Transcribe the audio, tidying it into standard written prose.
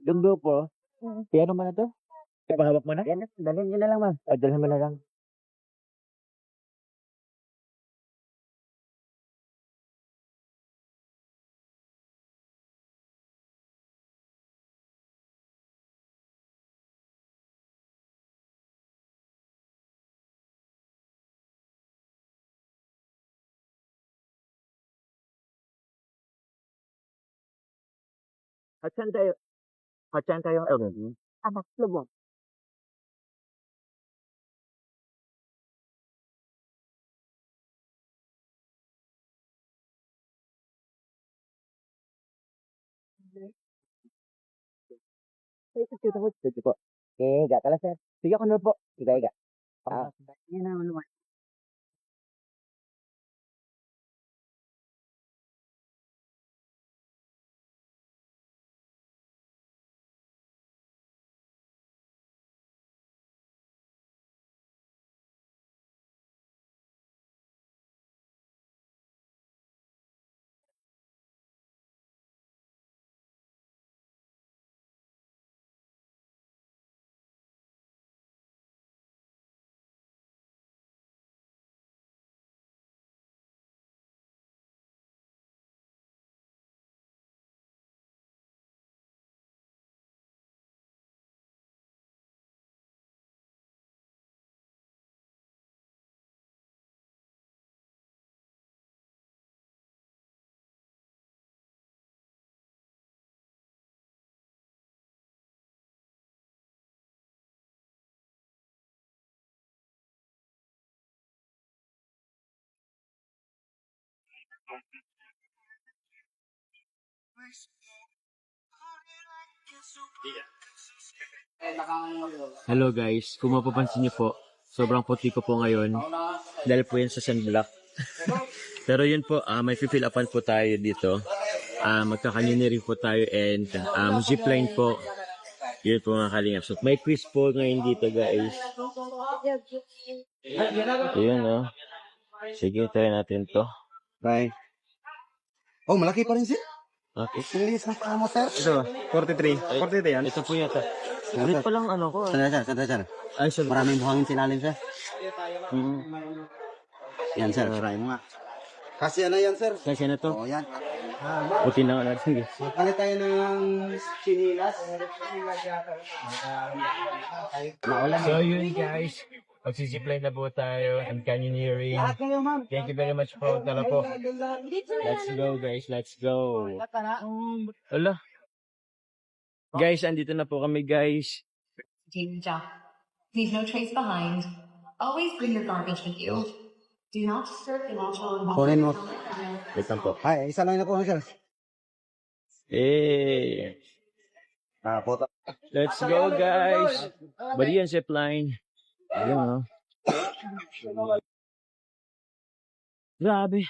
Yung grupo, piano mo na to? Ipahawak mo na? Yan, dalhin nyo na lang, ma'am. O, dalhin mo na lang. At saan tayo? At saan tayo? Anak, lubog. Sige po. Okay, higa ka lang, sir. Sige ako na po. Higa, higa. Yan na, luwan. Hello guys, kung mapapansin niyo po, sobrang puti ko po ngayon dahil po yan sa sunblock. Pero yun po, may fill upan po tayo dito. Magkakanyoni rin po tayo and zipline po. Yun po mga kalingap. So may quiz po ngayon dito guys. Yun oh. Sige, try natin to. Bye. Oh, malaki pa rin siya. Okay. English na pa mo, sir. Ito, 43. 43 yan. ito po yata. Ulit pa lang ano ko. Sandali, sir. Ay, sorry. Maraming buhangin silalim, sir. Yan, sir. Try mo nga. Kasi ano yan, sir? Kasi na to. Oo, yan. Puti na nga natin. Palit tayo ng chinilas. So yun guys, magsisipline na po tayo and canyoneering. Lahat kayo, ma'am. Thank you very much po. Tara po. Let's go guys, let's go. Hala. Guys, andito na po kami guys. Danger. Leave no trace behind. Always bring your garbage with you. Do not disturb the natural Kunin mo. environment. Wait lang po. Ay, isa lang na po, sir. Eh, Puta. let's go guys. Bali yan zipline. Ayun oh. Grabe.